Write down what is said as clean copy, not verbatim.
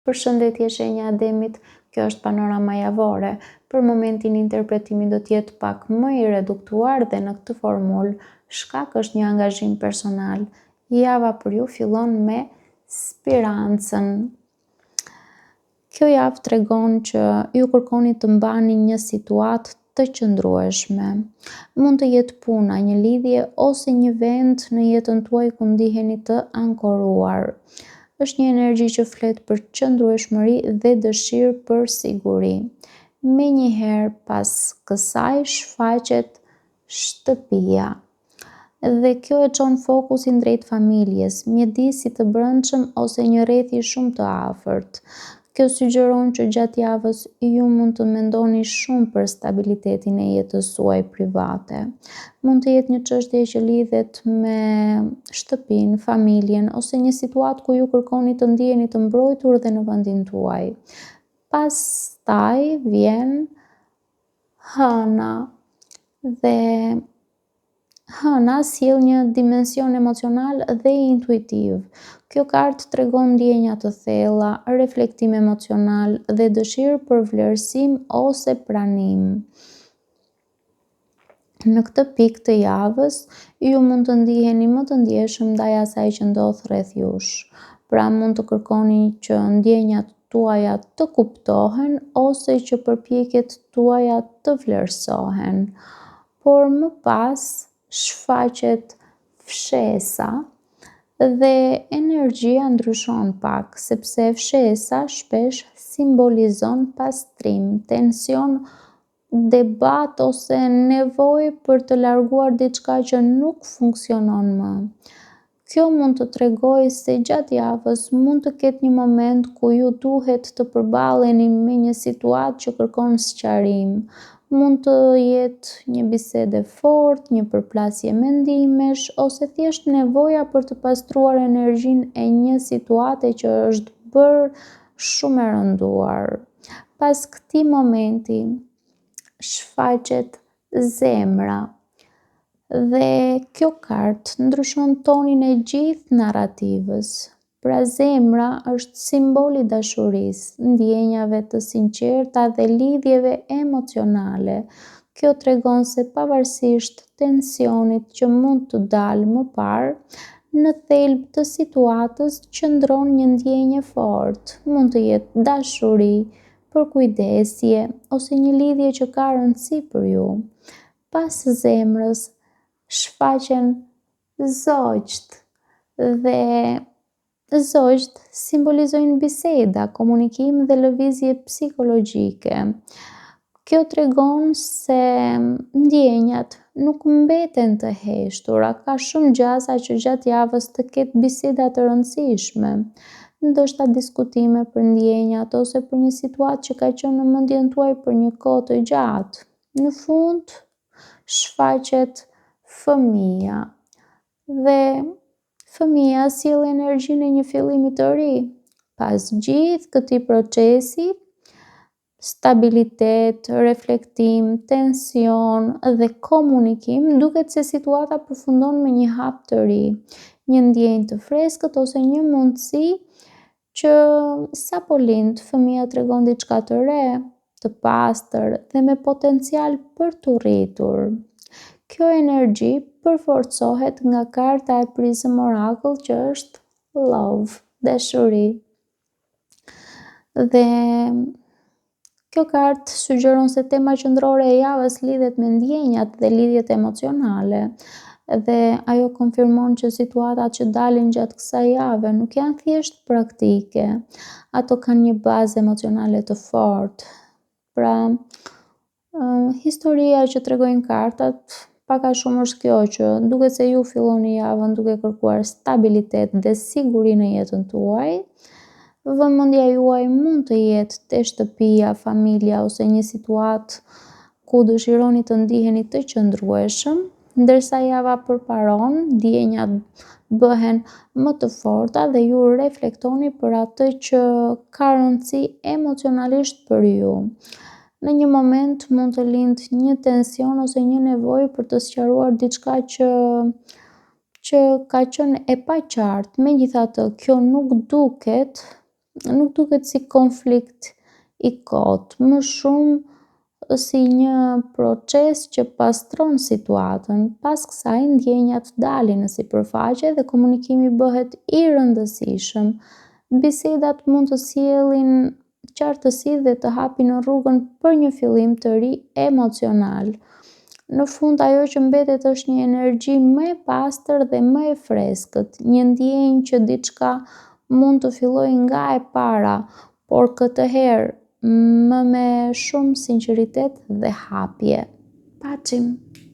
Përshëndetje shenja e Ademit, kjo është panorama javore. Për momentin interpretimi do t'jetë pak më i reduktuar dhe në këtë formulë shkak është një angazhim personal. Java për ju fillon me spirancën. Kjo javë tregon që ju kërkoni të mbani një situatë të qëndrueshme. Mund të jetë puna, një lidhje ose një vend në jetën tuaj ku ndiheni të ankoruar. Është një energji që flet për qëndrueshmëri dhe dëshirë për siguri. Menjëherë pas kësaj shfaqet shtëpia. Dhe kjo e çon fokusin drejt familjes, mjedisit të brendshëm ose një rrethi shumë të afërt. Kjo sugjeron që gjatë javës ju mund të mendoni shumë për stabilitetin e jetës suaj private. Mund të jetë një çështje që lidhet me shtëpinë, familjen ose një situatë ku ju kërkoni të ndiheni të mbrojtur dhe në vendin tuaj. Pastaj vjen hëna dhe hëna sjell një dimension emocional dhe intuitiv. Kjo kartë tregon ndjenja të thella, reflektim emocional dhe dëshirë për vlerësim ose pranim. Në këtë pikë të javës, ju mund të ndiheni më të ndjeshëm ndaj asaj që ndodh rreth jush. Pra mund të kërkoni që ndjenjat tuaja të kuptohen ose që përpjekjet tuaja të vlerësohen. Por më pas shfaqet fshesa dhe energjia ndryshon pak, sepse fshesa shpesh simbolizon pastrim, tension, debat ose nevojë për të larguar diçka që nuk funksionon më. Kjo mund të tregojë se gjatë javës mund të ketë një moment ku ju duhet të përballeni me një situatë që kërkon sqarim. Mund të jetë një bisedë e fortë, një përplasje mendimesh ose thjesht nevoja për të pastruar energjinë e një situate që është bërë shumë e rënduar. Pas këtij momenti shfaqet zemra dhe kjo kartë ndryshon tonin e gjithë narrativës. Pra zemra është simboli i dashurisë, ndjenjave të sinqerta dhe lidhjeve emocionale. Kjo tregon se pavarësisht tensionit që mund të dalë më parë, në thelb të situatës qëndron një ndjenjë fortë. Mund të jetë dashuri, përkujdesje ose një lidhje që ka rëndësi për ju. Pas zemrës shfaqen zogjt dhe zogjt simbolizojnë biseda, komunikim dhe lëvizje psikologjike. Kjo tregon se ndjenjat nuk mbeten të heshtura, ka shumë gjasa që gjatë javës të ketë biseda të rëndësishme, ndoshta diskutime për ndjenjat ose për një situatë që ka qenë në mendjen tuaj për një kohë të gjatë. Në fund shfaqet fëmia dhe fëmia sjell energjinë e një fillimi të ri. Pas gjithë këtij procesi, stabilitet, reflektim, tension dhe komunikim, duket se situata përfundon me një hap të ri, një ndjenjë të freskët ose një mundësi që sapo lind fëmia tregon diçka të re, të pastër dhe me potencial për t'u rritur. Kjo energji përforcohet nga karta e Prism Oracle që është Love, dashuri. Dhe kjo kartë sugjeron se tema qendrore e javës lidhet me ndjenjat dhe lidhjet emocionale. Dhe ajo konfirmon që situatat që dalin gjatë kësaj jave nuk janë thjesht praktike. Ato kanë një bazë emocionale të fortë. Pra, historia që tregojnë kartat pak a shumë është kjo që duket se ju filloni javën duke kërkuar stabilitet dhe siguri në jetën tuaj. Vëmendja juaj mund të jetë te shtëpia, familja ose një situatë ku dëshironi të ndiheni të qëndrueshëm, ndërsa java përparon, ndjenjat bëhen më të forta dhe ju reflektoni për atë që ka rëndësi emocionalisht për ju. Në një moment mund të lindë një tension ose një nevojë për të sqaruar diçka që ka qenë e paqartë. Megjithatë, kjo nuk duket nuk duket si konflikt i kotë, më shumë si një proces që pastron situatën. Pas kësaj ndjenjat dalin në sipërfaqe dhe komunikimi bëhet i rëndësishëm. Bisedat mund të sjellin qartësi dhe të hapin rrugën për një fillim të ri emocional. Në fund ajo që mbetet është një energji më e pastër dhe më e freskët, një ndjenjë që diçka mund të fillojë nga e para, por këtë herë më me shumë sinqeritet dhe hapje. Paçim!